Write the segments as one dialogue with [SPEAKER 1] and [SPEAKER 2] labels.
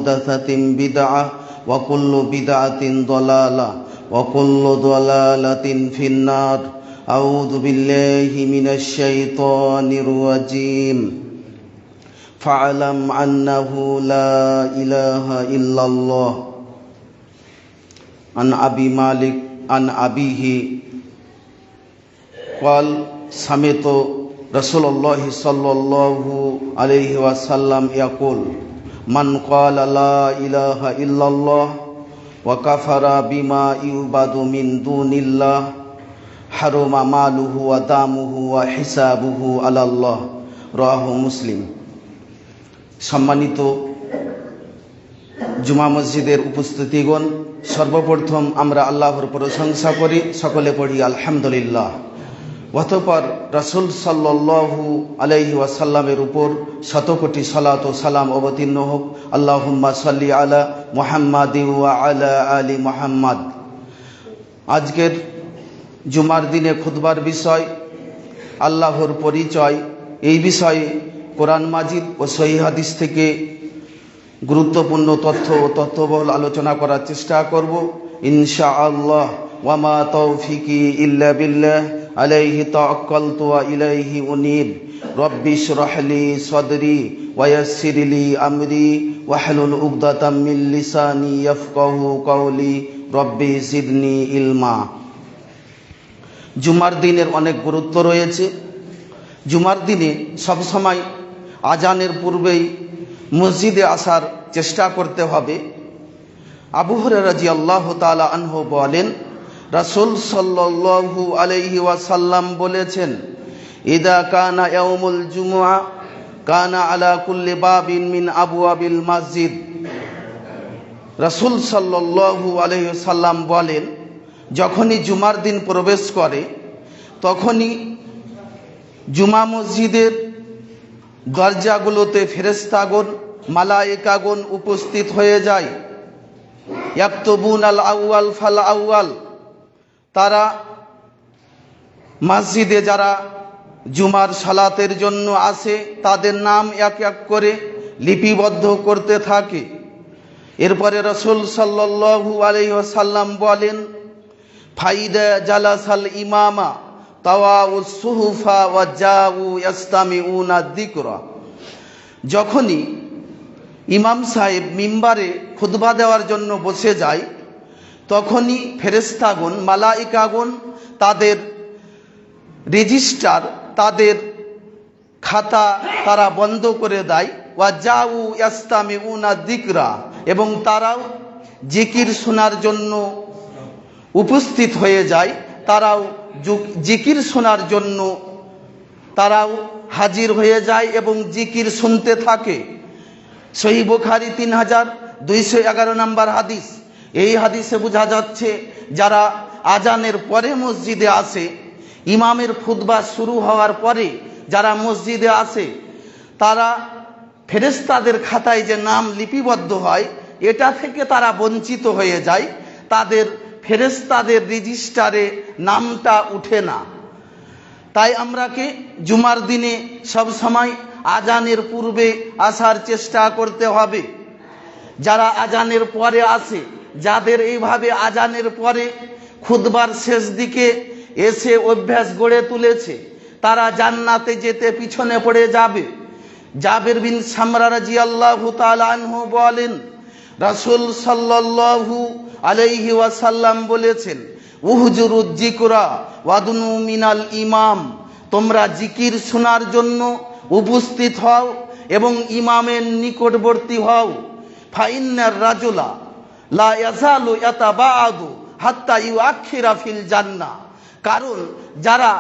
[SPEAKER 1] محدثة بدعة وكل بدعة ضلالة وكل ضلالة في النار أعوذ بالله من الشيطان الرجيم فاعلم أنه لا إله إلا الله عن أبي مالك عن أبيه قال سمعت رسول الله صلى الله عليه وسلم يقول من قال لا إله إلا الله وكفر بما يعبد من دون الله حرم ماله ودمه وحسابه على الله رواه মুসলিম। সম্মানিত জুমা মসজিদের উপস্থিতিগণ, সর্বপ্রথম আমরা আল্লাহর প্রশংসা করি, সকলে পড়ি আলহামদুলিল্লাহ। অতঃপর রাসূল সাল্লাল্লাহু আলাইহি ওয়াসাল্লামের উপর শতকোটি সালাত ও সালাম অবতীর্ণ হোক। আল্লাহুম্মা সাল্লি আলা মুহাম্মাদি ওয়া আলা আলি মুহাম্মাদ। আজকের জুমার দিনে খুতবার বিষয় আল্লাহর পরিচয়। এই বিষয়ে কোরআন মাজিদ ও সহিহ হাদিস থেকে গুরুত্বপূর্ণ তথ্য ও তথ্যবহুল আলোচনা করার চেষ্টা করব ইনশাআল্লাহ। ওয়ামা তৌফিকি ইল্লা বিল্লাহ আলাইহি তাওয়াক্কালতু ওয়া ইলাইহি উনীব। রব্বি ইশরাহ লি সাদরি ওয়া ইয়াসসির লি আমরি ওয়াহলুল উকদাতাম মিন লিসানি ইয়াফকাহু কওলি রব্বি জিদনি ইলমা। জুমার দিনের অনেক গুরুত্ব রয়েছে। জুমার দিনে সবসময় আজানের পূর্বেই মসজিদে আসার চেষ্টা করতে হবে। আবু হুরায়রা রাদিয়াল্লাহু তাআলা আনহু বলেন, রাসূল সাল্লাল্লাহু আলাইহি ওয়াসাল্লাম বলেছেন, ইদা কানা ইয়াউমুল জুমআ কানা আলা কুল্লি বাবিন মিন আবওয়াবিল মসজিদ। রাসূল সাল্লাল্লাহু আলাইহি ওয়াসাল্লাম বলেন, যখনই জুমার দিন প্রবেশ করে তখনই জুমা মসজিদের দরজাগুলোতে ফেরেশতাগণ মালায়েকাগণ উপস্থিত হয়ে যায়। ইয়াকতুবুনাল আউয়াল ফাল আউয়াল। তারা মসজিদে যারা জুমার সালাতের জন্য আসে তাদের নাম এক এক করে লিপিবদ্ধ করতে থাকে। এরপরে রাসূল সাল্লাল্লাহু আলাইহি ওয়াসাল্লাম বলেন, ফাইদা জালাসাল ইমামা তাওয়াউস সুহুফা ওয়া জাউ ইয়াস্তামিউনা যিকরা। যখনই ইমাম সাহেব মিম্বারে খুতবা দেওয়ার জন্য বসে যায় তখনই ফেরেশতাগণ মালায়েকাগণ তাদের রেজিস্টার, তাদের খাতা তারা বন্ধ করে দেয়। ওয়া জাউ ইয়াস্তামিউনা যিকরা, এবং তারাও জিকির শোনার জন্য উপস্থিত হয়ে যায়। তারাও জিকির শোনার জন্য তারাও হাজির হয়ে যায় এবং জিকির শুনতে থাকে। সহিহ বুখারী 3211 নম্বর হাদিস। এই হাদিসে বোঝা যাচ্ছে যারা আজানের পরে মসজিদে আসে, ইমামের খুতবা শুরু হওয়ার পরে যারা মসজিদে আসে, তারা ফেরেশতাদের খাতায় যে নাম লিপিবদ্ধ হয় এটা থেকে তারা বঞ্চিত হয়ে যায়। তাদের ফেরেশতাদের রেজিস্টারে নামটা উঠে না। তাই আমরাকে জুমার দিনে সব সময় আজানের পূর্বে আসার চেষ্টা করতে হবে। যারা আজানের পরে আসে, যাদের এইভাবে আজানের পরে খুতবার শেষ দিকে এসে অভ্যাস গড়ে তুলেছে, তারা জান্নাতে যেতে পিছনে পড়ে যাবে। জাবের বিন সামরা রাদিয়াল্লাহু তাআলা আনহু বলেন, রাসূল সাল্লাল্লাহু আলাইহি ওয়াসাল্লাম বলেছেন, উহজুরুজ যিকরা ওয়াদনু মিনাল ইমাম। তোমরা জিকির শোনার জন্য উপস্থিত হও এবং ইমামের নিকটবর্তী হও। ফাইন্নার রাজুলা লা ইয়াজালু ইয়াতাবাআদু হাত্তা ইউআখিরা ফিল জান্নাহ। কারণ যারা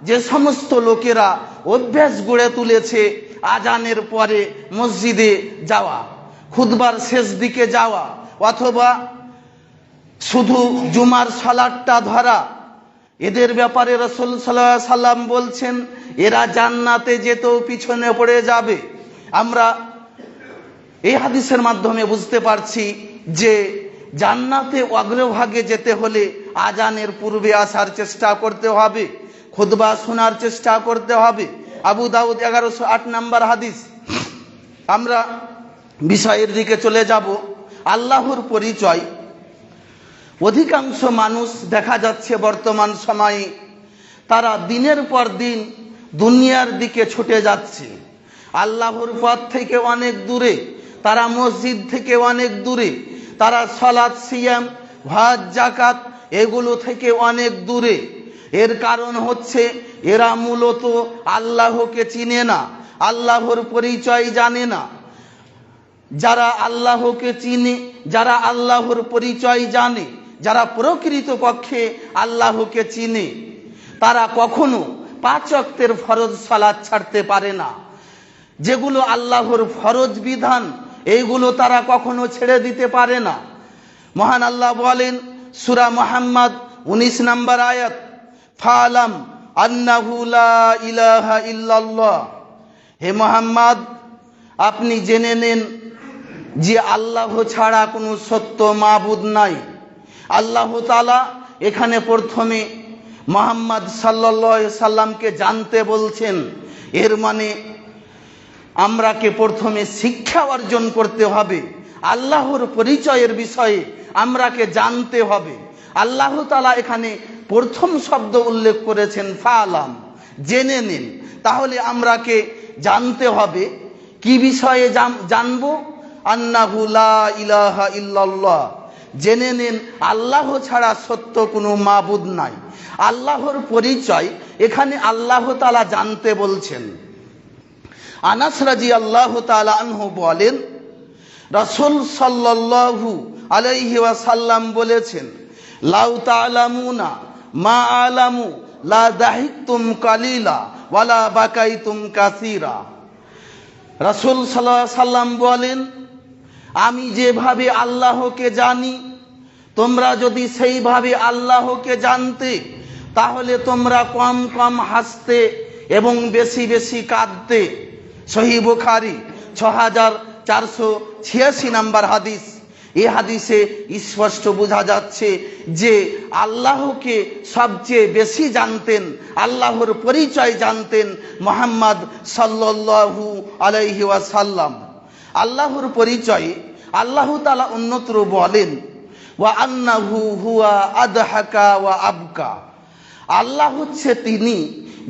[SPEAKER 1] যে সমস্ত লোকেরা অভ্যাস গড়ে তুলেছে আজানের পরে মসজিদে যাওয়া, খুতবার শেষ দিকে যাওয়া, অথবা শুধু জুমার সালাতটা ধরা, এদের ব্যাপারে রাসূল সাল্লাল্লাহু আলাইহি সাল্লাম বলছেন এরা জান্নাতে যেতেও পিছনে পড়ে যাবে। আমরা এই হাদিসের মাধ্যমে বুঝতে পারছি যে জান্নাতে অগ্রভাগে যেতে হলে আজানের পূর্বে আসার চেষ্টা করতে হবে, খুতবা শোনার চেষ্টা করতে হবে। আবু দাউদ 1108 নম্বর হাদিস। আমরা বিষয়ের দিকে চলে যাব। আল্লাহর পরিচয়। অধিকাংশ মানুষ দেখা যাচ্ছে বর্তমান সময়ে তারা দিনের পর দিন দুনিয়ার দিকে ছুটে যাচ্ছে, আল্লাহর পথ থেকে অনেক দূরে, তারা মসজিদ থেকে অনেক দূরে, তারা সালাত সিয়াম হজ যাকাত এগুলো থেকে অনেক দূরে। এর কারণ হচ্ছে এরা মূলত আল্লাহকে চিনে না, আল্লাহর পরিচয় জানে না। যারা আল্লাহকে চিনে, যারা আল্লাহর পরিচয় জানে, যারা প্রকৃতপক্ষে আল্লাহকে চিনে, তারা কখনো 5 ওয়াক্তের ফরজ সালাত ছাড়তে পারে না। যেগুলো আল্লাহর ফরজ বিধান এইগুলো তারা কখনো ছেড়ে দিতে পারে না। মহান আল্লাহ বলেন সূরা মুহাম্মদ 19 নম্বর আয়াত, ফালাম আন্নাহু লা ইলাহা ইল্লাল্লাহ, হে মুহাম্মদ আপনি জেনে নেন যে আল্লাহ ছাড়া কোনো সত্য মাবুদ নাই। আল্লাহ তাআলা এখানে প্রথমে মুহাম্মদ সাল্লাল্লাহু আলাইহি সাল্লামকে জানতে বলছেন। এর মানে আমরাকে প্রথমে শিক্ষা অর্জন করতে হবে, আল্লাহর পরিচয়ের বিষয়ে আমরাকে জানতে হবে। আল্লাহ তাআলা এখানে প্রথম শব্দ উল্লেখ করেছেন ফালাম, জেনে নিন। তাহলে আমরাকে জানতে হবে কি বিষয়ে জানবো? আন্নাহু লা ইলাহা ইল্লাল্লাহ, জেনে নিন আল্লাহ ছাড়া সত্য কোনো মাবুদ নাই। আল্লাহর পরিচয় এখানে আল্লাহ তাআলা জানতে বলছেন। আনাস রাদিয়াল্লাহু তাআলা আনহু বলেন, রাসূল সাল্লাল্লাহু আলাইহি ওয়াসাল্লাম বলেছেন, লাউ তা'লামুনা মা আলামু লা দাহিকতুম কালিলা ওয়ালা বাকাইতুম কাসীরা। রাসূল সাল্লাল্লাহু আলাইহি ওয়াসাল্লাম বলেন, আমি যেভাবে আল্লাহকে জানি তোমরা যদি সেইভাবে আল্লাহকে জানতে তাহলে তোমরা কম কম হাসতে এবং বেশি বেশি কাঁদতে। সহিহ বুখারী 6486 নম্বর হাদিস। এই হাদিসে স্পষ্ট বোঝা যাচ্ছে যে আল্লাহকে সবচেয়ে বেশি জানতেন, আল্লাহর পরিচয় জানতেন মুহাম্মদ সাল্লাল্লাহু আলাইহি ওয়াসাল্লাম। আল্লাহর পরিচয় আল্লাহ তাআলা অন্যত্র বলেন, ওয়া আন্নাহু হুয়া আদহাকা ওয়া আবকা। আল্লাহ হচ্ছে তিনি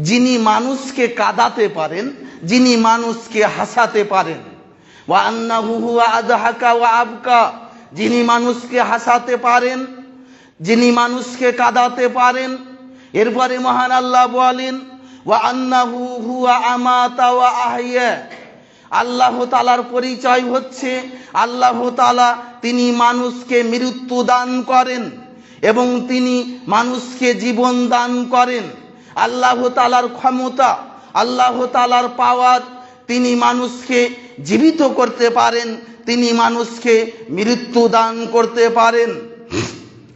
[SPEAKER 1] যিনি মানুষকে কাঁদাতে পারেন, যিনি মানুষকে হাসাতে পারেন। ওয়া আন্নাহু হুয়া আদহাকা ওয়া আবকা, যিনি মানুষকে হাসাতে পারেন, যিনি মানুষকে কাঁদাতে পারেন। এরপরে মহান আল্লাহ বলেন, ওয়া আন্নাহু হুয়া আমাতা ওয়া আহইয়া। আল্লাহ তাআলার পরিচয় হচ্ছে আল্লাহ তাআলা তিনি মানুষকে মৃত্যু দান করেন এবং তিনি মানুষকে জীবন দান করেন। আল্লাহ তাআলার ক্ষমতা, আল্লাহ তাআলার পাওয়ার, তিনি মানুষকে জীবিত করতে পারেন, তিনি মানুষকে মৃত্যু দান করতে পারেন।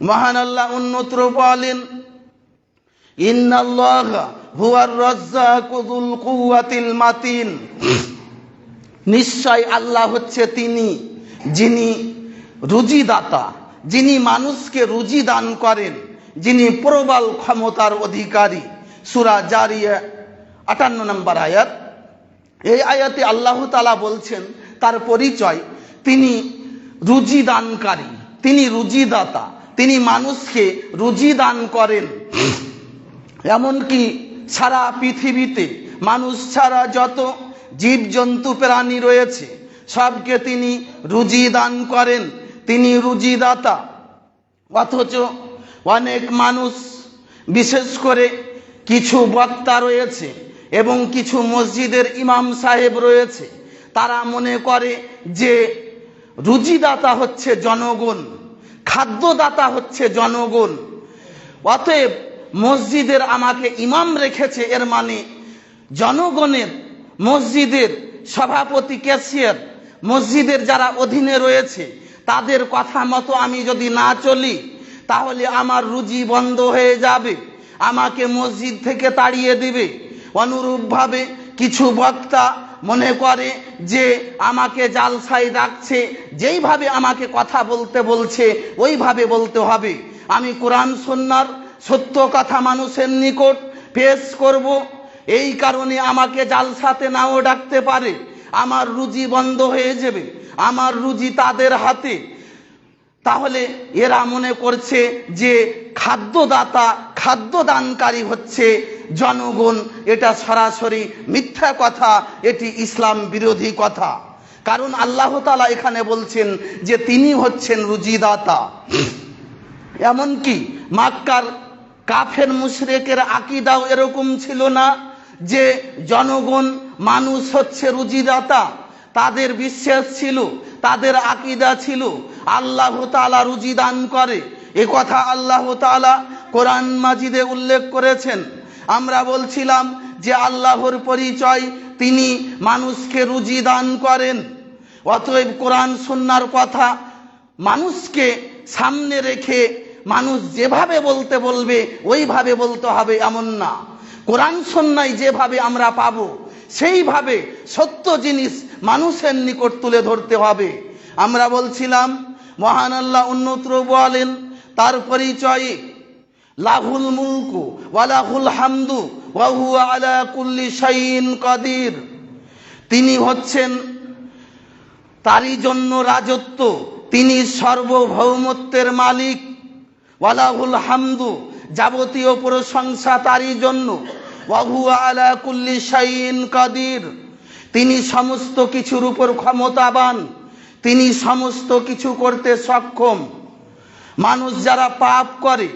[SPEAKER 1] মহান আল্লাহ অন্যত্র বলেন, ইন্নাল্লাহা হুয়ার রাজ্জাকু যুল কুওয়াতিল মাতিন। নিশ্চয় আল্লাহ হচ্ছে তিনি যিনি রুজিদাতা, যিনি মানুষকে রুজি দান করেন, যিনি প্রবল ক্ষমতার অধিকারী। সূরা জারিয়া 58 নম্বর আয়াত। এই আয়াতে আল্লাহ তাআলা বলছেন তার পরিচয় তিনি রুজি দানকারী, তিনি রুজিদাতা, তিনি মানুষকে রুজি দান করেন। এমনকি সারা পৃথিবীতে মানুষ ছাড়া যত জীবজন্তু প্রাণী রয়েছে সবকে তিনি রুজি দান করেন, তিনি রুজিদাতা। অথচ অনেক মানুষ, বিশেষ করে কিছু বক্তা রয়েছে এবং কিছু মসজিদের ইমাম সাহেব রয়েছে, তারা মনে করে যে রুজিদাতা হচ্ছে জনগণ, খাদ্যদাতা হচ্ছে জনগণ। অতএব মসজিদের আমাকে ইমাম রেখেছে, এর মানে জনগণের, মসজিদের সভাপতি, ক্যাশিয়ার, মসজিদের যারা অধীনে রয়েছে তাদের কথা মতো আমি যদি না চলি তাহলে আমার রুজি বন্ধ হয়ে যাবে, আমাকে মসজিদ থেকে তাড়িয়ে দিবে। অনুরূপভাবে কিছু বক্তা মনে করে যে আমাকে জালসায় রাখছে, যেইভাবে আমাকে কথা বলতে বলছে ওইভাবে বলতে হবে, আমি কোরআন সুন্নাহর সত্য কথা মানুষের নিকট পেশ করব, এই কারণে আমাকে জালসাতে নাও ডাকতে পারে, আমার রুজি বন্ধ হয়ে যাবে, আমার রুজি তাদের হাতে। তাহলে এরা মনে করছে যে খাদ্যদাতা, খাদ্যদানকারী হচ্ছে জনগণ। এটা সরাসরি মিথ্যা কথা, এটি ইসলাম বিরোধী কথা। কারণ আল্লাহ তাআলা এখানে বলছেন যে তিনি হচ্ছেন রুজিদাতা। এমনকি মক্কার কাফের মুশরিকের আকীদাও এরকম ছিল না যে জনগণ, মানুষ হচ্ছে রুজিদাতা। তাদের বিশ্বাস ছিল, তাদের আকীদা ছিল আল্লাহ তাআলা রুজি দান করে। এ কথা আল্লাহ তাআলা কোরআন মাজিদে উল্লেখ করেছেন। আমরা বলছিলাম যে আল্লাহর পরিচয়, তিনি মানুষকে রুজি দান করেন। অতএব কোরআন সুন্নাহর কথা মানুষকে সামনে রেখে মানুষ যেভাবে বলতে বলবে ওইভাবে বলতে হবে এমন না। কোরআন সুন্নাহয় যেভাবে আমরা পাবো সেইভাবে সত্য জিনিস মানুষের নিকট তুলে ধরতে হবে। আমরা বলছিলাম মহান আল্লাহ অন্যত্র বলেন তার পরিচয়ে, লাহুল মুলকু ওয়া লাহুল হামদু ওয়া হুয়া আলা কুল্লি শাইইন কাদির। তিনি হচ্ছেন, তারই জন্য রাজত্ব, তিনি সার্বভৌমত্বের মালিক। ওয়া লাহুল হামদু, যাবতীয় প্রশংসা তারই জন্য। ওয়া হুয়া আলা কুল্লি শাইইন কাদির, তিনি সমস্ত কিছুর উপর ক্ষমতাবান, তিনি সমস্ত কিছু করতে সক্ষম। মানুষ যারা পাপ করে,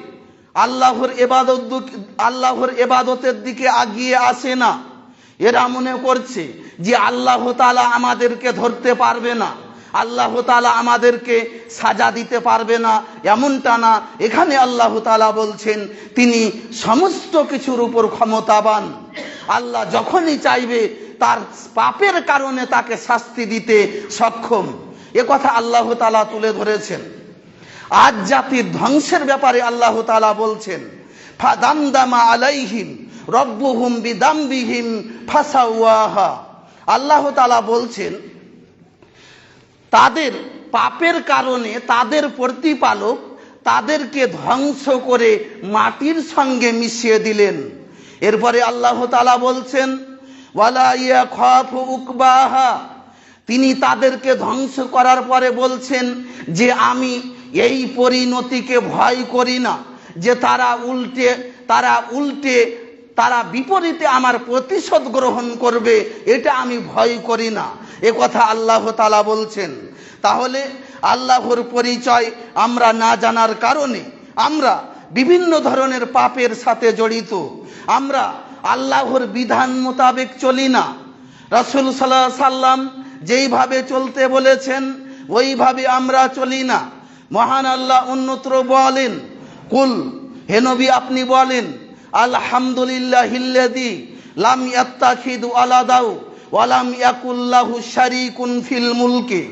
[SPEAKER 1] আল্লাহর ইবাদতের দিকে আগিয়ে আসে না, এরা মনে করছে যে আল্লাহ তাআলা আমাদেরকে ধরতে পারবে না, আল্লাহ তাআলা আমাদেরকে সাজা দিতে পারবে না, এমনটা না। এখানে আল্লাহ তাআলা বলছেন তিনি সমস্ত কিছুর উপর ক্ষমতাবান। আল্লাহ যখনই চাইবে তার পাপের কারণে তাকে শাস্তি দিতে সক্ষম। এ কথা আল্লাহ তাআলা তুলে ধরেছেন। আজ জাতির ধ্বংসের ব্যাপারে আল্লাহ তাআলা বলছেন, ফাদামদামা আলাইহিম রব্বুহুম বিদামবিহিম ফাসাওয়াহা। আল্লাহ তাআলা বলছেন তাদের পাপের কারণে তাদের প্রতিপালক তাদেরকে ধ্বংস করে মাটির সঙ্গে মিশিয়ে দিলেন। এরপরে আল্লাহ তাআলা বলছেন ওয়ালা ইয়াখাফু উকবাহা, তিনি তাদেরকে ধ্বংস করার পরে বলছেন যে আমি এই পরিণতিকে ভয় করি না, যে তারা বিপরীতে আমার প্রতিশোধ গ্রহণ করবে, এটা আমি ভয় করি না। এ কথা আল্লাহ তাআলা বলছেন। তাহলে আল্লাহর পরিচয় আমরা না জানার কারণে আমরা বিভিন্ন ধরনের পাপের সাথে জড়িত। আমরা আল্লাহর বিধান মোতাবেক চলি না। রাসূল সাল্লাল্লাহু আলাইহি সাল্লাম যেইভাবে চলতে বলেছেন ওইভাবে আমরা চলি না। মহান আল্লাহ অন্যত্র বলেন, কুল, হে নবী আপনি বলেন, আলহামদুলিল্লাহিল্লাযী লাম ইয়াত্তাখিযু ওয়ালাদাও ওয়া লাম ইয়াকুল লাহু শারীকুন ফিল মুলকি।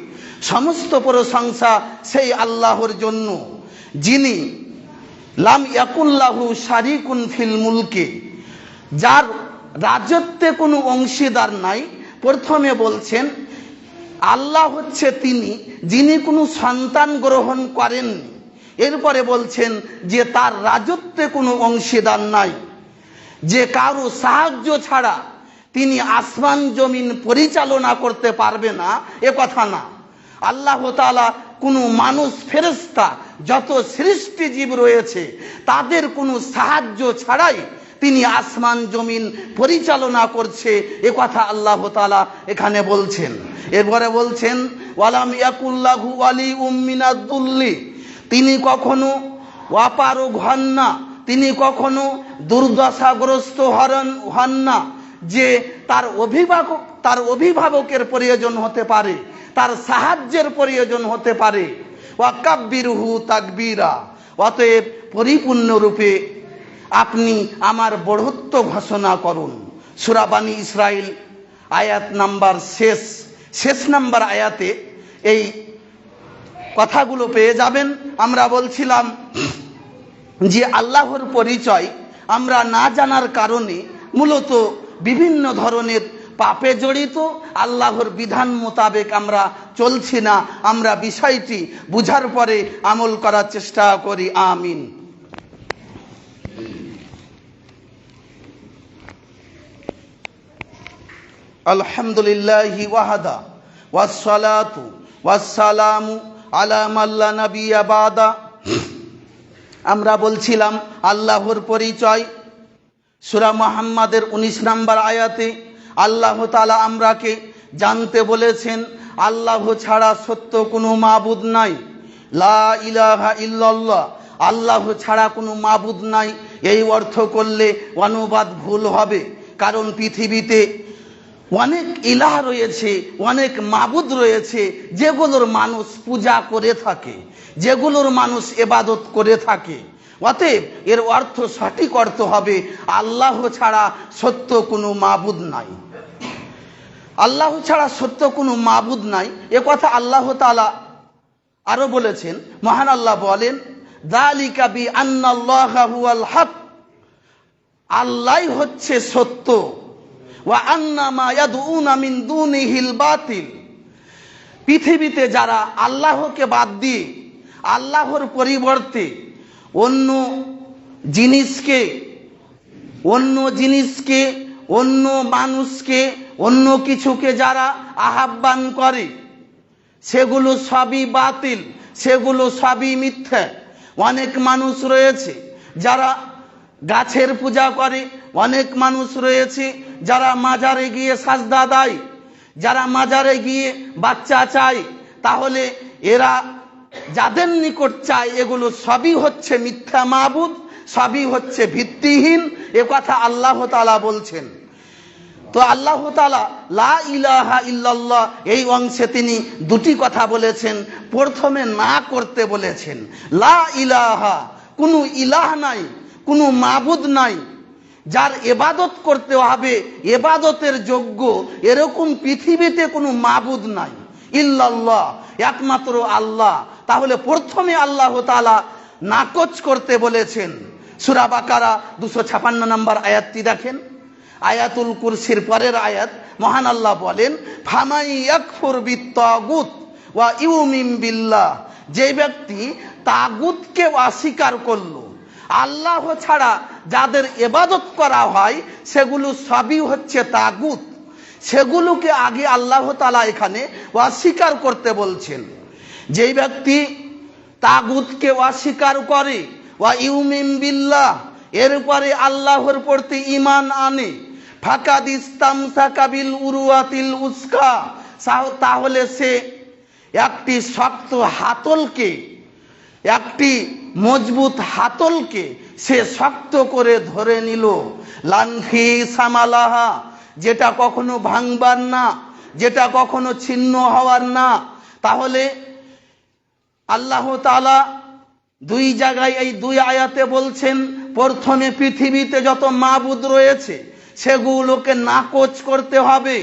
[SPEAKER 1] সমস্ত প্রশংসা সেই আল্লাহর জন্য যিনি লাম ইয়াকুল লাহু শারীকুন ফিল মুলকি, যার রাজত্বে কোনো অংশীদার নাই। প্রথমে বলছেন আল্লাহ হচ্ছে তিনি যিনি কোনো সন্তান গ্রহণ করেননি। এরপরে বলছেন যে তার রাজত্বে কোনো অংশীদার নাই, যে কারো সাহায্য ছাড়া তিনি আসমান জমিন পরিচালনা করতে পারবে না, এ কথা না। আল্লাহ তাআলা কোনো মানুষ, ফেরেশতা, যত সৃষ্টি জীব রয়েছে তাদের কোনো সাহায্য ছাড়াই তিনি আসমান জমিন পরিচালনা করছে, এ কথা আল্লাহ তাআলা এখানে বলছেন। এরপরে বলছেন ওয়ালাম ইয়াকুল্লাহু ওয়ালিউম মিনাদ-দুল্লি, তিনি কখনো অপারগ হন না, তিনি কখনো দুর্দশাগ্রস্ত হন না, যে তার অভিভাবকের প্রয়োজন হতে পারে, তার সাহায্যের প্রয়োজন হতে পারে। ওয়াকাব্বিরহু তাকবীরা, অতএব পরিপূর্ণরূপে আপনি আমার বড়ত্ব ঘোষণা করুন। সূরা বানী ইসরাইল আয়াত নাম্বার শেষ নাম্বার আয়াতে এই কথাগুলো পেয়ে যাবেন। আমরা বলছিলাম যে আল্লাহর পরিচয় আমরা না জানার কারণে মূলত বিভিন্ন ধরনের পাপে জড়িত, আল্লাহর বিধান মোতাবেক আমরা চলছি না। আমরা বিষয়টি বুঝার পরে আমল করার চেষ্টা করি। আমিন। আলহামদুলিল্লাহি ওয়াহদা ওয়াসসালাতু ওয়াসসালামু আলা মান লা নাবিয়্যা বাদা। আমরা বলছিলাম আল্লাহর পরিচয়। সূরা মুহাম্মাদের 19 নম্বর আয়াতে আল্লাহ তাআলা আমরাকে জানতে বলেছেন আল্লাহ ছাড়া সত্য কোনো মাবুদ নাই। লা ইলাহা ইল্লাল্লাহ, আল্লাহ ছাড়া কোনো মাবুদ নাই। এই অর্থ করলে অনুবাদ ভুল হবে, কারণ পৃথিবীতে অনেক ইলাহ রয়েছে, অনেক মাবুদ রয়েছে, যেগুলোর মানুষ পূজা করে থাকে, যেগুলোর মানুষ ইবাদত করে থাকে। অতএব এর অর্থ, সঠিক অর্থ হবে আল্লাহ ছাড়া সত্য কোনো মাবুদ নাই। আল্লাহ ছাড়া সত্য কোনো মাবুদ নাই, এ কথা আল্লাহ তাআলা আরো বলেছেন। মহান আল্লাহ বলেন, যালিকা বিআন্নাল্লাহা হুয়াল হক, আল্লাহ হচ্ছে সত্য, ওয়া আন্না মা ইয়াদউনা মিন দুনিহিল বাতিল। পৃথিবীতে যারা আল্লাহকে বাদ দিয়ে আল্লাহর পরিবর্তে অন্য জিনিসকে, অন্য মানুষকে, অন্য কিছুকে যারা আহ্বান করে, সেগুলো সবই বাতিল, সেগুলো সবই মিথ্যা। অনেক মানুষ রয়েছে যারা গাছের পূজা করে, অনেক মানুষ রয়েছে যারা মাজারে গিয়ে সাজদা দেয়, যারা মাজারে গিয়ে বাচ্চা চায়। তাহলে এরা যাদের নিকট চায় এগুলো সবই হচ্ছে মিথ্যা মাবুদ, সবই হচ্ছে ভিত্তিহীন। এ কথা আল্লাহ তাআলা বলছেন। তো আল্লাহ তাআলা লা ইলাহা ইল্লাল্লাহ এই অংশে তিনি দুটি কথা বলেছেন। প্রথমে না করতে বলেছেন, লা ইলাহা, কোনো ইলাহ নাই, কোনো মাবুদ নাই যার ইবাদত করতে হবে, ইবাদতের যোগ্য এরকম পৃথিবীতে কোনো মাবুদ নাই। ইল্লাল্লাহ, একমাত্র আল্লাহ। তাহলে প্রথমে আল্লাহ তাআলা নাকচ করতে বলেছেন। সূরা বাকারা 256 নম্বর আয়াতটি দেখেন, আয়াতুল কুরসির পরের আয়াত। মহান আল্লাহ বলেন, ফামাই ইয়াকফুর বিত্তাগুত ওয়া ইউমিন বিল্লাহ, যে ব্যক্তি তাগুতকে অস্বীকার করলো, আল্লাহ ছাড়া যাদের ইবাদত করা হয় সেগুলো সবই হচ্ছে তাগুত, সেগুলোকে আগে আল্লাহ তাআলা এখানে অস্বীকার করতে বলছেন। যেই ব্যক্তি তাগুতকে অস্বীকার করে, ওয়া ইউমিন বিল্লাহ, এরপরে আল্লাহর প্রতি ঈমান আনে, ফাকাদ ইসতামসাকা বিল উরওয়াতিল উসকা, তাহলে সে একটি শক্ত হাতলকে, একটি মজবুত হাতলকে সে শক্ত করে ধরে নিল। লানফি সামালাহা, যেটা কখনো ভাঙবার না, যেটা কখনো ছিন্ন হওয়ার না। তাহলে আল্লাহ তাআলা দুই জায়গায় এই দুই আয়াতে বলছেন, প্রথমে পৃথিবীতে যত মাবুদ রয়েছে সেগুলোকে নাকচ করতে হবে,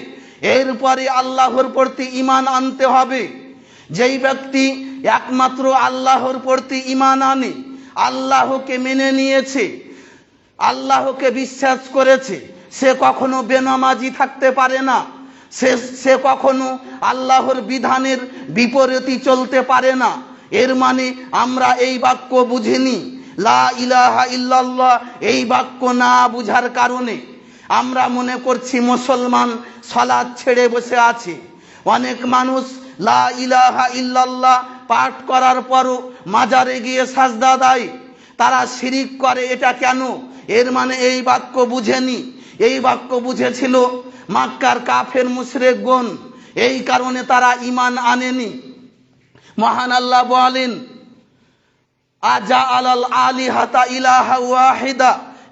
[SPEAKER 1] এরপরে আল্লাহর প্রতি ঈমান আনতে হবে। যেই ব্যক্তি একমাত্র আল্লাহর প্রতি ঈমান আনে, আল্লাহকে মেনে নিয়েছে, আল্লাহকে বিশ্বাস করেছে, সে কখনো বেনামাজি থাকতে পারে না, সে কখনো আল্লাহর বিধানের বিপরীতে চলতে পারে না। এর মানে আমরা এই বাক্য বুঝিনি। লা ইলাহা ইল্লাল্লাহ এই বাক্য না বুঝার কারণে আমরা মনে করছি মুসলমান সালাত ছেড়ে বসে আছে। অনেক মানুষ লা ইলাহা ইল্লাল্লাহ পাঠ করার পরও মাজারে গিয়ে সাজদা দেয়, তারা শিরিক করে। এটা কেন? এর মানে এই বাক্য বুঝেনি। এই বাক্য বুঝেছিল মক্কার কাফের মুশরিকগণ, এই কারণে তারা ঈমান আনেনি। মহান আল্লাহ বলেন, আজা আলাল আলিহাতা ইলাহা ওয়াহিদা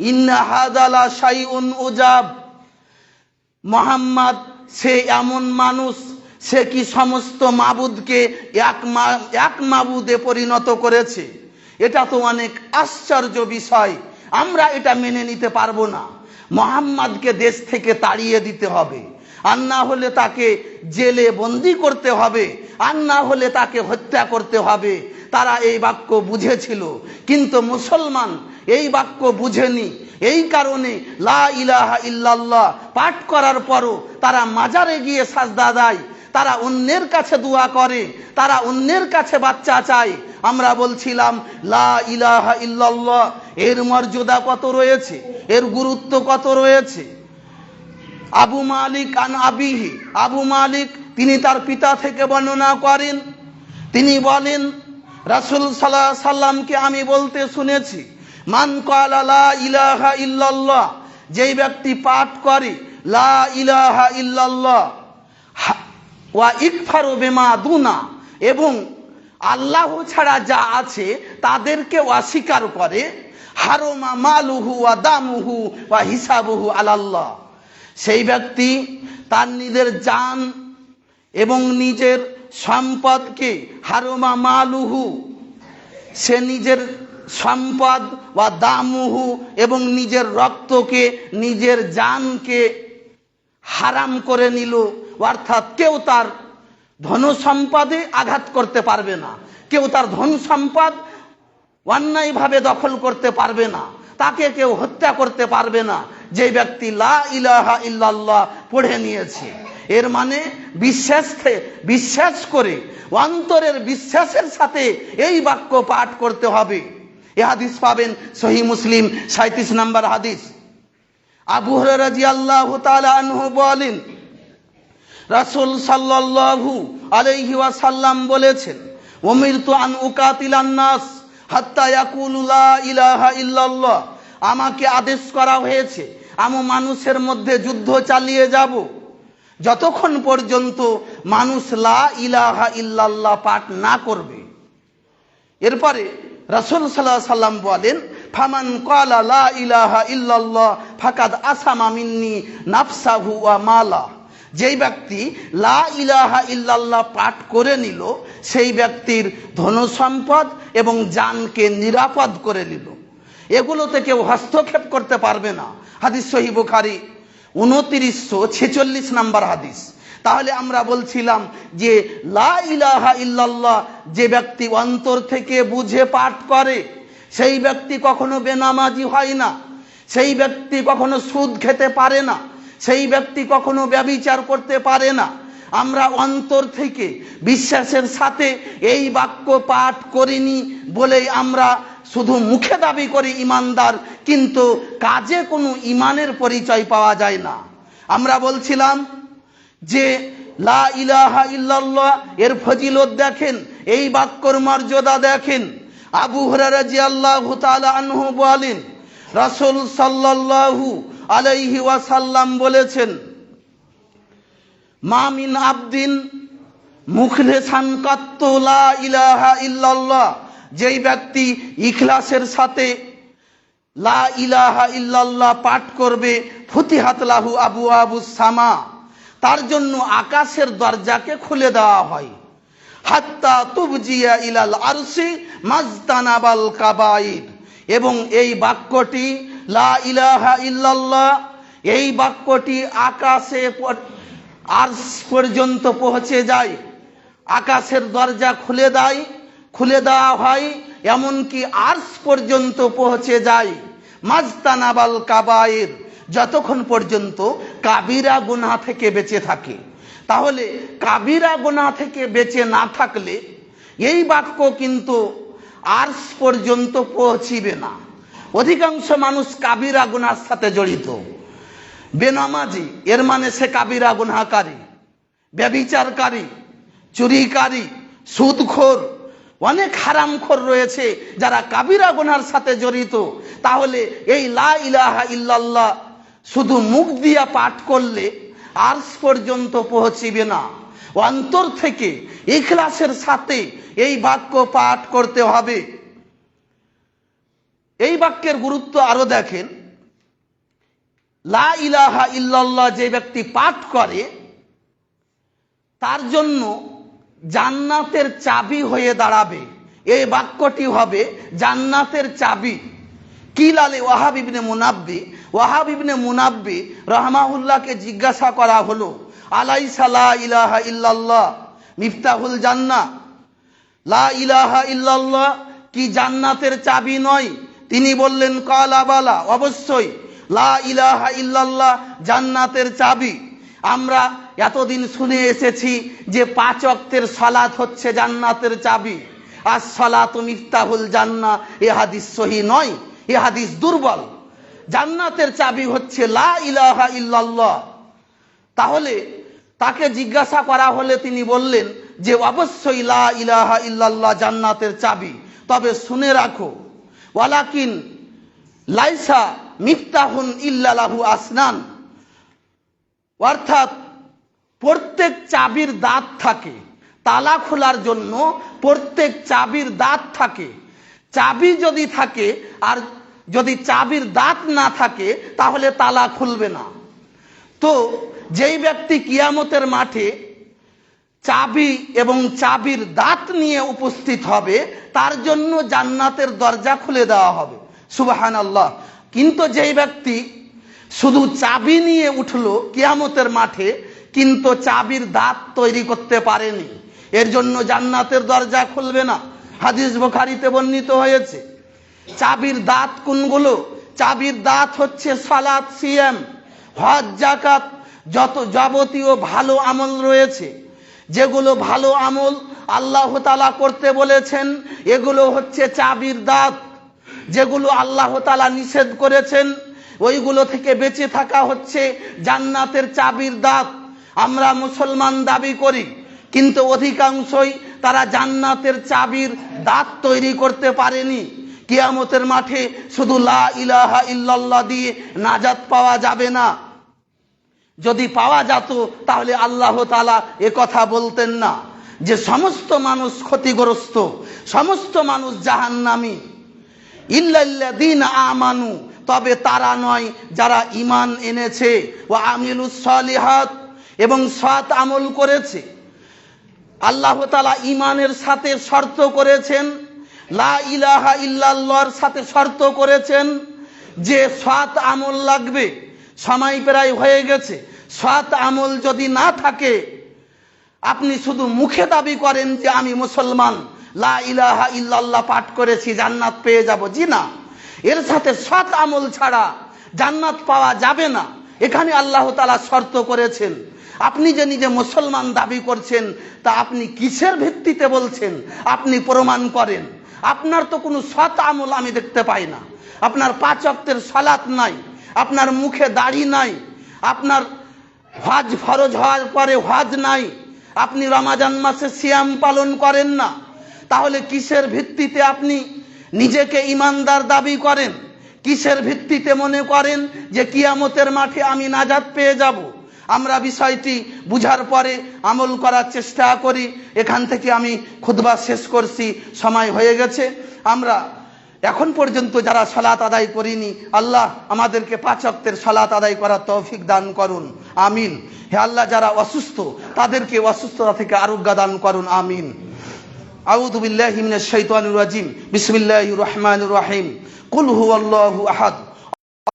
[SPEAKER 1] ইন্না হাযা লা শাইউন উজাব। মুহাম্মদ সে এমন মানুষ, সে কি সমস্ত মাবুদকে এক মাবুদে পরিণত করেছে? এটা তো অনেক আশ্চর্য বিষয়, আমরা এটা মেনে নিতে পারবো না। মুহাম্মদকে দেশ থেকে তাড়িয়ে দিতে হবে, আর না হলে তাকে জেলে বন্দি করতে হবে, আর না হলে তাকে হত্যা করতে হবে। তারা এই বাক্য বুঝেছিল, কিন্তু মুসলমান এই বাক্য বুঝেনি। এই কারণে লা ইলাহা ইল্লাল্লাহ পাঠ করার পরও তারা মাজারে গিয়ে সাজদা দেয়, তারা অন্যের কাছে দোয়া করে, তারা অন্যের কাছে বাচ্চা চায়। আমরা বলছিলাম লা ইলাহা ইল্লাল্লাহ এর মর্যাদা কত রয়েছে, এর গুরুত্ব কত রয়েছে। আবু মালিক আন আবিহি, আবু মালিক তিনি তার পিতা থেকে বর্ণনা করেন, তিনি বলেন রাসূল সাল্লাল্লাহু আলাইহি সাল্লামকে আমি বলতে শুনেছি, মান ক্বালা লা ইলাহা ইল্লাল্লাহ, যেই ব্যক্তি পাঠ করে লা ইলাহা ইল্লাল্লাহ ওয়া ইকফারু বিমা দুনা, এবং আল্লাহ ছাড়া যা আছে তাদেরকে অস্বীকার করে, হারমা মালুহু ওয়া দামুহু ওয়া হিসাবুহু আলাল্লাহ, সেই ব্যক্তি তার নিজের জান এবং নিজের সম্পদকে, হারমা মালুহু সে নিজের সম্পদ, ওয়া দামুহু এবং নিজের রক্তকে, নিজের জানকে হারাম করে নিল, অর্থাৎ কেউ তার ধন সম্পদে আঘাত করতে পারবে না, কেউ তার ধন সম্পদ অন্যায়ভাবে দখল করতে পারবে না, তাকে কেউ হত্যা করতে পারবে না, যে ব্যক্তি লা ইলাহা ইল্লাল্লাহ পড়ে নিয়েছে। এর মানে বিশ্বাস করে, অন্তরের বিশ্বাসের সাথে এই বাক্য পাঠ করতে হবে। এই হাদিস পাবেন সহিহ মুসলিম 37 নম্বর হাদিস। আবু হুরায়রা রাদিয়াল্লাহু তাআলা আনহু বলেন, রাসূল সাল্লাল্লাহু আলাইহি ওয়াসাল্লাম বলেছেন, উমিরতু আন উকাতিলান নাস হাত্তা ইয়াকুলু লা ইলাহা ইল্লাল্লাহ, আমাকে আদেশ করা হয়েছে আমি মানুষের মধ্যে যুদ্ধ চালিয়ে যাব যতক্ষণ পর্যন্ত মানুষ লা ইলাহা ইল্লাল্লাহ পাঠ না করবে। এরপরে রাসূল সাল্লাল্লাহু আলাইহি সাল্লাম বলেন, ফামান ক্বালা লা ইলাহা ইল্লাল্লাহ ফাকাদ আসামা মিন্নি নাফসাহু ওয়া মালা, যেই ব্যক্তি লা ইলাহা ইল্লাল্লাহ পাঠ করে নিল সেই ব্যক্তির ধন সম্পদ এবং জানকে নিরাপদ করে নিল, এগুলোতে কেউ হস্তক্ষেপ করতে পারবে না। হাদিস সহিহ বুখারী 2946 নম্বর হাদিস। তাহলে আমরা বলছিলাম যে লা ইলাহা ইল্লাল্লাহ যে ব্যক্তি অন্তর থেকে বুঝে পাঠ করে সেই ব্যক্তি কখনো বেনামাজি হয় না, সেই ব্যক্তি কখনো সুদ খেতে পারে না, সেই ব্যক্তি কখনো ব্যভিচার করতে পারে না। আমরা অন্তর থেকে বিশ্বাসের সাথে এই বাক্য পাঠ করিনি বলেই আমরা শুধু মুখে দাবি করি ইমানদার, কিন্তু কাজে কোনো ইমানের পরিচয় পাওয়া যায় না। আমরা বলছিলাম যে লা ইলাহা ইল্লাল্লাহ এর ফজিলত দেখেন, এই বাক্যর মর্যাদা দেখেন। আবু হুরায়রা রাদিয়াল্লাহু তাআলা আনহু বলেন, রাসূল সাল্লাল্লাহু আলাইহি ওয়াসাল্লাম বলেছেন, মা মিন আবদিন মুখলিসান কাত্তু লা ইলাহা ইল্লাল্লাহ, যেই ব্যক্তি ইখলাসের সাথে লা ইলাহা ইল্লাল্লাহ পাঠ করবে, ফুতিহাত লাহু আবওয়াবুস সামা, তার জন্য আকাশের দরজাকে খুলে দেওয়া হয়, হাত্তা তুবজিয়া ইলাল আরশি মাজতানাবাল কাবাইর, এবং এই বাক্যটি লা ইলাহা ইল্লাল্লাহ এই বাক্যটি আকাশে আরশ পর্যন্ত পৌঁছে যায়, আকাশের দরজা খুলে দেওয়া হয়, এমনকি আরশ পর্যন্ত পৌঁছে যায়, মাজতানাবাল কাবাইর, যতক্ষণ পর্যন্ত কাবিরা গুনাহ থেকে বেঁচে থাকে। তাহলে কাবিরা গুনাহ থেকে বেঁচে না থাকলে এই বাক্য কিন্তু আরশ পর্যন্ত পৌঁছিবে না। অধিকাংশ মানুষ কাবিরা গুনাহর সাথে জড়িত, বেনামাজি এর মানে সে কাবিরা গুনাহকারী, ব্যভিচারকারী, চুরিকারী, সুদখোর, অনেক হারামখোর রয়েছে যারা কাবিরা গুনাহর সাথে জড়িত। তাহলে এই লা ইলাহা ইল্লাল্লাহ শুধু মুখ দিয়া পাঠ করলে আরশ পর্যন্ত পৌঁছিবে না, অন্তর থেকে ইখলাসের সাথে এই বাক্য পাঠ করতে হবে। এই বাক্যের গুরুত্ব আরো দেখেন, লা ইলাহা ইল্লাল্লাহ যে ব্যক্তি পাঠ করে তার জন্য জান্নাতের চাবি হয়ে দাঁড়াবে, এই বাক্যটি হবে জান্নাতের চাবি। কিলালে ওয়াহাব ইবনে মুনাব্বি রাহমাহুল্লাহকে জিজ্ঞাসা করা হলো, আলাইসা লা ইলাহা ইল্লাল্লাহ মিফতাহুল জান্নাহ, লা ইলাহা ইল্লাল্লাহ কি জান্নাতের চাবি নয়? তিনি বললেন, কালা বালা, অবশ্যই লা ইলাহা ইল্লাল্লাহ জান্নাতের চাবি। আমরা এতদিন শুনে এসেছি যে 5 ওয়াক্তের সালাত হচ্ছে জান্নাতের চাবি, আর সালাতু মিফতাহুল জান্নাহ, এ হাদিস সহিহ নয়, এ হাদিস দুর্বল। জান্নাতের চাবি হচ্ছে লা ইলাহা ইল্লাল্লাহ। তাহলে তাকে জিজ্ঞাসা করা হলে তিনি বললেন যে অবশ্যই লা ইলাহা ইল্লাল্লাহ জান্নাতের চাবি, তবে শুনে রাখো ওয়ালাকিন লাইসা মিফতাহুন ইল্লা লাহু আসনান, অর্থাৎ প্রত্যেক চাবির দাঁত থাকে, তালা খোলার জন্য প্রত্যেক চাবির দাঁত থাকে। চাবি যদি থাকে আর যদি চাবির দাঁত না থাকে তাহলে তালা খুলবে না। তো যেই ব্যক্তি কিয়ামতের মাঠে চাবি এবং চাবির দাঁত নিয়ে উপস্থিত হবে তার জন্য জান্নাতের দরজা খুলে দেওয়া হবে, সুবহানাল্লাহ। কিন্তু যেই ব্যক্তি শুধু চাবি নিয়ে উঠলো কিয়ামতের মাঠে কিন্তু চাবির দাঁত তৈরি করতে পারেনি, এর জন্য জান্নাতের দরজা খুলবে না। হাদিস বুখারীতে বর্ণিত হয়েছে। চাবির দাঁত কোনগুলো? চাবির দাঁত হচ্ছে সালাত, সিয়াম, হজ, যাকাত, যত যাবতীয় ভালো আমল রয়েছে, যেগুলো ভালো আমল আল্লাহ তাআলা করতে বলেছেন এগুলো হচ্ছে চাবির দাঁত। যেগুলো আল্লাহ তাআলা নিষেধ করেছেন ওইগুলো থেকে বেঁচে থাকা হচ্ছে জান্নাতের চাবির দাঁত। আমরা মুসলমান দাবি করি কিন্তু অধিকাংশই তারা জান্নাতের চাবির দাঁত তৈরি করতে পারেনি। কিয়ামতের মাঠে শুধু লা ইলাহা ইল্লাল্লাহ দিয়ে নাজাত পাওয়া যাবে না। যদি পাওয়া যেত তাহলে আল্লাহ তাআলা এ কথা বলতেন না যে সমস্ত মানুষ ক্ষতিগ্রস্ত, সমস্ত মানুষ জাহান্নামী, ইল্লাল্লাযীনা আমানু, তবে তারা নয় যারা ঈমান এনেছে, ওয়া আমিলুস সালিহাত, এবং সৎ আমল করেছে। আল্লাহ তাআলা ঈমানের সাথে শর্ত করেছেন, লা ইলাহা ইল্লাল্লাহর সাথে শর্ত করেছেন যে সৎ আমল লাগবে। সময় প্রায় হয়ে গেছে। সৎ আমল যদি না থাকে, আপনি শুধু মুখে দাবি করেন যে আমি মুসলমান, লা ইলাহা ইল্লাল্লাহ পাঠ করেছি, জান্নাত পেয়ে যাব, জি না, এর সাথে সৎ আমল ছাড়া জান্নাত পাওয়া যাবে না। এখানে আল্লাহ তাআলা শর্ত করেছেন। আপনি যে নিজে মুসলমান দাবি করছেন তা আপনি কিসের ভিত্তিতে বলছেন? আপনি প্রমাণ করেন। আপনার তো কোনো সৎ আমল আমি দেখতে পাই না। আপনার 5 ওয়াক্তের সালাত নাই, আপনার মুখে দাড়ি নাই, আপনার হজ ফরজ হওয়ার পরে হজ নাই, আপনি রমাজান মাসে সিয়াম পালন করেন না। তাহলে কিসের ভিত্তিতে আপনি নিজেকে ঈমানদার দাবি করেন? কিসের ভিত্তিতে মনে করেন যে কিয়ামতের মাঠে আমি নাজাত পেয়ে যাব? আমরা বিষয়টি বুঝার পরে আমল করার চেষ্টা করি। এখান থেকে আমি খুতবা শেষ করছি, সময় হয়ে গেছে। আমরা এখন পর্যন্ত যারা সালাত আদায় করিনি, আল্লাহ আমাদেরকে 5 ওয়াক্তের সালাত আদায় করার তৌফিক দান করুন, আমিন। হে আল্লাহ, যারা অসুস্থ তাদেরকে অসুস্থতা থেকে আরোগ্য দান করুন, আমিন। আউযু বিল্লাহি মিনাশ শাইতানির রাজিম। বিসমিল্লাহির রহমানির রহিম। কুল হুয়াল্লাহু আহাদ